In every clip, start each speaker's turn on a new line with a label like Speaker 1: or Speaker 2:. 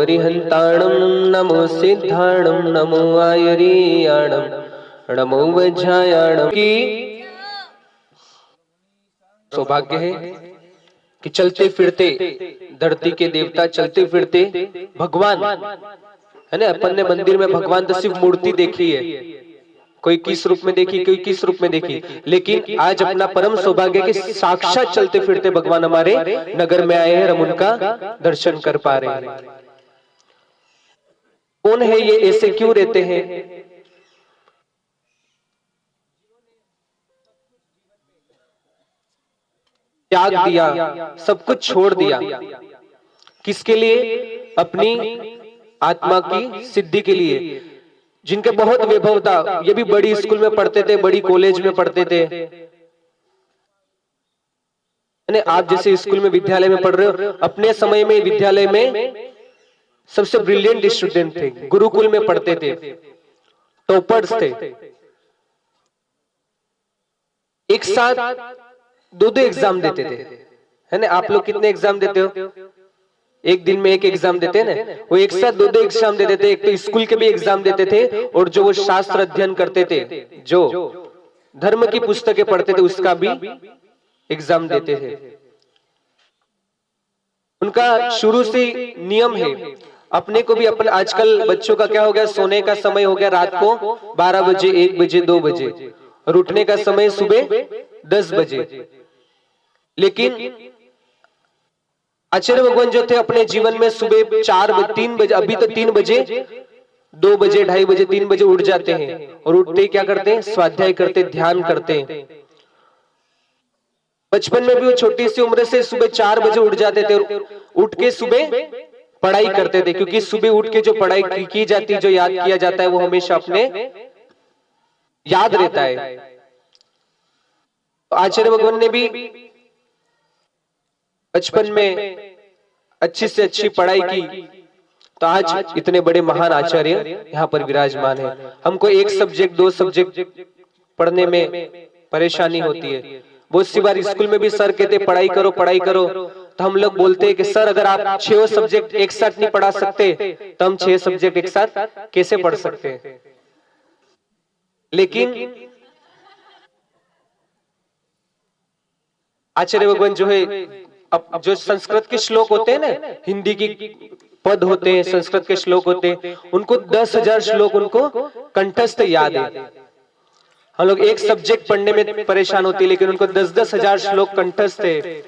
Speaker 1: अरिहंताणं नमो सिद्धाणं नमो आयरीयाणं नमो वज्रायाणं। की सौभाग्य है कि चलते फिरते धरती के देवता, चलते फिरते भगवान है ना। अपन ने मंदिर में भगवान तो सिर्फ मूर्ति देखी है, कोई किस रूप में देखी, कोई किस रूप में देखी, लेकिन आज अपना परम सौभाग्य कि साक्षात चलते फिरते भगवान हमारे नगर में आए हैं, हम उनका दर्शन कर पा रहे हैं। कौन है ये, ऐसे क्यों रहते हैं? त्याग दिया, सब कुछ छोड़ दिया, किसके लिए? अपनी आत्मा की सिद्धि के लिए। जिनके बहुत वैभव था, ये भी बड़ी स्कूल में पढ़ते थे, बड़ी कॉलेज में पढ़ते थे। आप जैसे स्कूल में, विद्यालय में पढ़ रहे हो, अपने समय में विद्यालय में सबसे ब्रिलियंट स्टूडेंट थे, गुरुकुल में पढ़ते थे, टॉपर्स थे। एक साथ दो एग्जाम देते थे, है ना। आप लोग कितने एग्जाम देते हो? एक दिन में एक एग्जाम देते हैं ना, वो एक साथ दो एग्जाम देते थे। एक तो स्कूल के भी एग्जाम देते थे, और जो वो शास्त्र अध्ययन करते थे, जो धर्म की पुस्तकें पढ़ते थे, उसका भी एग्जाम देते थे। उनका शुरू से नियम है। अपने को भी, अपन आजकल बच्चों का क्या हो गया, सोने का समय हो गया रात को 12 बजे, 1 बजे, 2 बजे, और उठने का समय सुबह 10 बजे। लेकिन आचार्य भगवान जो थे, अपने जीवन में सुबह 4 बजे, 3 बजे, अभी तो 3 बजे, 2 बजे, 2:30 बजे, 3 बजे उठ जाते हैं, और उठते क्या करते हैं? स्वाध्याय करते, ध्यान करते हैं। बचपन में भी वो छोटी सी उम्र से सुबह 4 बजे उठ जाते थे, और उठ के सुबह पढ़ाई करते थे, क्योंकि सुबह उठ के जो पढ़ाई की जाती है, जो याद किया जाता है, वो हमेशा अपने याद रहता है। आचार्य भगवान ने भी बचपन में अच्छी से अच्छी पढ़ाई की, तो आज इतने बड़े महान आचार्य यहाँ पर विराजमान है। हमको एक सब्जेक्ट, 2 सब्जेक्ट पढ़ने में परेशानी होती है। बहुत सी बार स्कूल में भी सर कहते पढ़ाई करो, पढ़ाई करो, तो हम लोग बोलते हैं कि सर अगर आप 6 सब्जेक्ट एक साथ नहीं पढ़ा सकते, तो हम 6 सब्जेक्ट एक साथ कैसे पढ़ सकते हैं? लेकिन आचार्य भगवान जो है, अब जो संस्कृत के श्लोक होते हैं ना, हिंदी की पद होते हैं, संस्कृत के श्लोक होते हैं, उनको 10,000 श्लोक उनको कंठस्थ याद है। हम लोग एक सब्जेक्ट पढ़ने में परेशान होती है, लेकिन उनको 10-10 हजार श्लोक कंठस्थ है।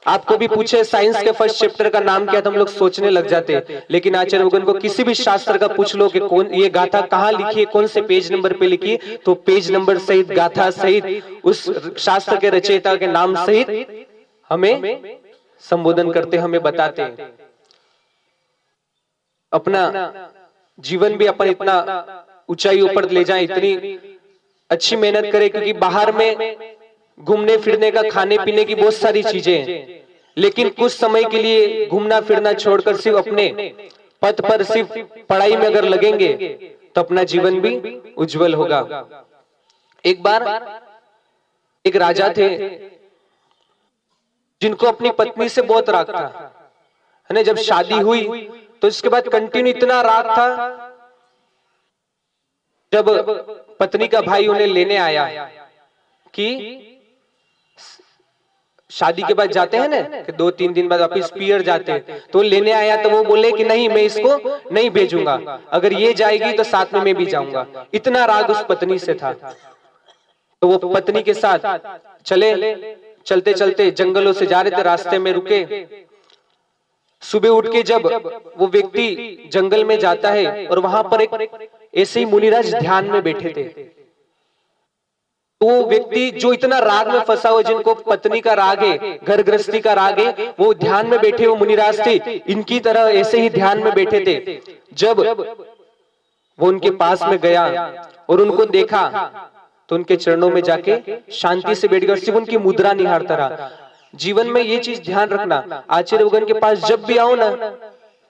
Speaker 1: आपको भी पूछे साइंस के फर्स्ट चैप्टर का नाम क्या, तो हम लोग सोचने लग जाते। लेकिन आचार्य भगवान को किसी भी शास्त्र का पूछ लो कि कौन ये गाथा कहाँ लिखी है, कौन से पेज नंबर पे लिखी है, तो पेज नंबर सहित, गाथा सहित, उस शास्त्र के रचयिता के नाम सहित हमें संबोधन करते, हमें बताते हैं। अपना जीवन भी अपन इतना ऊंचाई ऊपर ले जाए, इतनी अच्छी मेहनत करे, क्योंकि बाहर में घूमने फिरने का, खाने पीने की बहुत सारी चीजें हैं, लेकिन कुछ समय के लिए घूमना फिरना छोड़कर सिर्फ अपने पथ पर, सिर्फ पढ़ाई में अगर लगेंगे, तो अपना जीवन भी उज्जवल होगा। एक बार एक राजा थे, जिनको अपनी पत्नी से बहुत राग था, है ना। जब शादी हुई तो इसके बाद कंटिन्यू इतना राग था, जब पत्नी का भाई उन्हें लेने आया कि शादी के बाद जाते हैं ना कि 2-3 दिन बाद वापिस पियर जाते हैं, तो लेने आया, तो वो बोले कि नहीं, मैं इसको नहीं भेजूंगा, अगर ये जाएगी तो साथ में मैं भी जाऊंगा। इतना राग उस पत्नी से था। तो वो पत्नी के साथ चले, चलते चलते जंगलों से जा रहे थे, रास्ते में रुके। सुबह उठ के जब वो व्यक्ति जंगल में जाता है, और वहां पर एक ऐसे ही मुनिराज ध्यान में बैठे थे, तो वो व्यक्ति जो इतना राग में फंसा हुआ, जिनको पत्नी का राग है, घर गृहस्थी का राग है, वो ध्यान में बैठे, वो मुनिराज थे, इनकी तरह ऐसे ही ध्यान में बैठे थे। जब वो उनके पास में गया और उनको देखा, तो उनके चरणों में जाके शांति से बैठ गया, सिर्फ उनकी मुद्रा निहारता रहा। जीवन में ये चीज ध्यान रखना, आचार्य भगवान के पास जब भी आओ ना,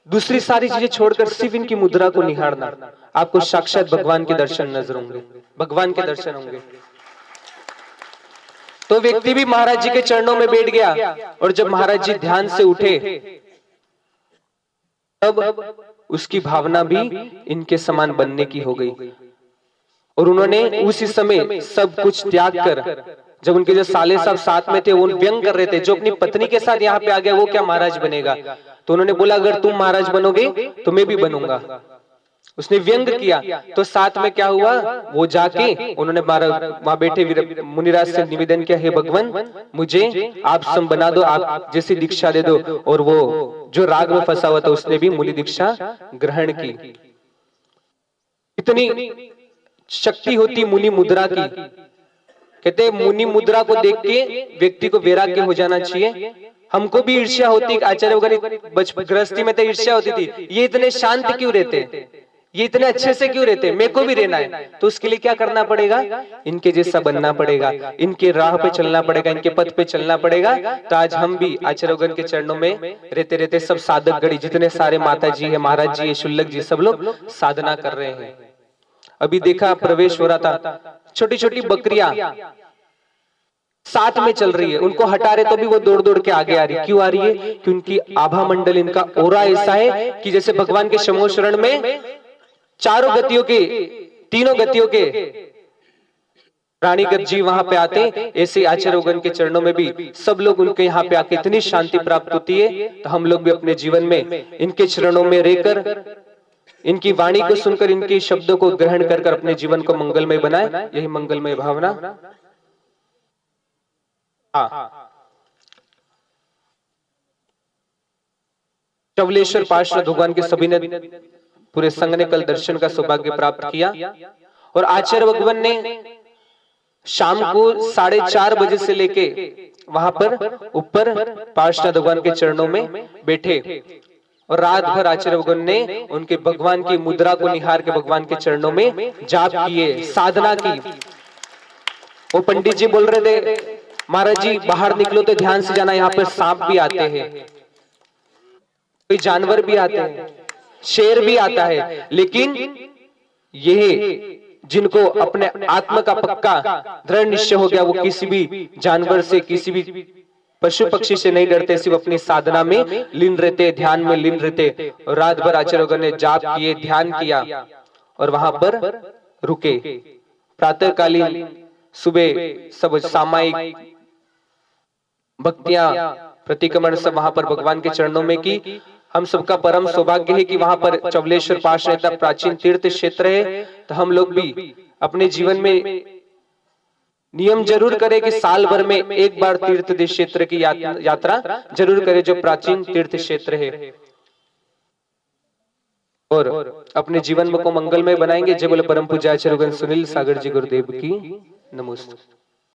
Speaker 1: दूसरी सारी चीजें छोड़कर सिर्फ इनकी मुद्रा को निहारना, आपको साक्षात भगवान के दर्शन नजर होंगे, भगवान के दर्शन होंगे। तो व्यक्ति भी महाराज जी के चरणों में बैठ गया, और जब महाराज जी ध्यान से उठे, तब उसकी भावना भी इनके समान बनने की हो गई और उन्होंने उसी समय सब कुछ त्याग कर, जब उनके जो साले साहब साथ में थे वो व्यंग कर रहे थे, जो अपनी पत्नी के साथ यहाँ पे आ गया वो क्या महाराज बनेगा, तो उन्होंने बोला अगर तुम महाराज बनोगे तो मैं भी बनूंगा। उसने व्यंग किया तो साथ में क्या हुआ, वो जाके उन्होंने वहां बैठे मुनिराज से निवेदन किया, हे भगवान मुझे आप सम बना दो, आप जैसी दीक्षा दे दो। और वो जो राग में फंसा हुआ था उसने भी मुनि दीक्षा ग्रहण की। इतनी शक्ति होती मुनि मुद्रा की। कहते मुनि मुद्रा को देख के व्यक्ति को वैराग्य हो जाना चाहिए। हमको भी ईर्ष्या होती, आचार्य वगैरह गृहस्थी में तो ईर्ष्या होती थी, ये इतने शांत क्यों रहते, ये इतने अच्छे से क्यों रहते, मेरे को भी रहना है। तो उसके लिए क्या करना पड़ेगा, इनके जैसा बनना पड़ेगा, इनके राह पे चलना पड़ेगा, इनके पथ पे चलना पड़ेगा। तो आज हम भी आचार्यगण के चरणों में रहते रहते सब साधक गणी जितने सारे माता जी है, महाराज जी है, शुल्लक जी, सब लोग साधना कर रहे हैं। अभी देखा प्रवेश हो रहा था, छोटी छोटी बकरियां साथ में चल रही है, उनको हटा रहे तो भी वो दौड़ दौड़ के आगे आ रही। क्यों आ रही है, कि उनकी आभा मंडल, इनका ओरा ऐसा है कि जैसे भगवान के शमो शरण में चारों गतियों के, तीनों गतियों के प्राणीगत जीव वहां पे आते हैं, ऐसे आचार्यगण के चरणों में भी सब लोग उनके यहाँ पे आके इतनी शांति प्राप्त होती है। तो हम लोग भी अपने जीवन में इनके चरणों में रहकर, इनकी वाणी को सुनकर, इनके शब्दों को ग्रहण कर अपने जीवन को मंगलमय बनाए। यही मंगलमय भावना। चवलेश्वर पार्षद भगवान के सभी ने, पूरे संघ ने कल दर्शन का सौभाग्य प्राप्त किया। और आचार्य भगवान ने शाम को 4:30 बजे से लेके वहां पर ऊपर पार्षद भगवान के चरणों में बैठे और रात भर आचार्य भगवान ने उनके भगवान की मुद्रा को निहार के भगवान के चरणों में जाप किए, साधना की। वो पंडित जी बोल रहे थे महाराज जी बाहर निकलो तो ध्यान से जाना, यहाँ पर सांप भी आते हैं, कोई जानवर भी आते हैं, शेर भी आता है, लेकिन यह जिनको अपने आत्मा का पक्का दृढ़ निश्चय हो गया, वो किसी भी जानवर से, किसी भी पशु पक्षी से नहीं डरते, सिर्फ अपनी साधना में लीन रहते, ध्यान में लीन रहते। और रात भर आचार्यों ने जाप किए, ध्यान किया और वहां पर रुके। प्रातःकालीन सुबह सब सामायिक भक्तियां प्रतिक्रमण सब वहां पर भगवान के चरणों में की। हम सबका परम सौभाग्य है कि वहां पर चवलेश्वर पार्षद इतना प्राचीन तीर्थ क्षेत्र है। तो हम लोग भी अपने जीवन में नियम जरूर करें कि साल भर में एक बार तीर्थ क्षेत्र की यात्रा जरूर करें, जो प्राचीन तीर्थ क्षेत्र है, और अपने जीवन को मंगलमय बनाएंगे। जय बोले परम पूज्य आचार्य सुनील सागर जी गुरुदेव की नमोस्तुते।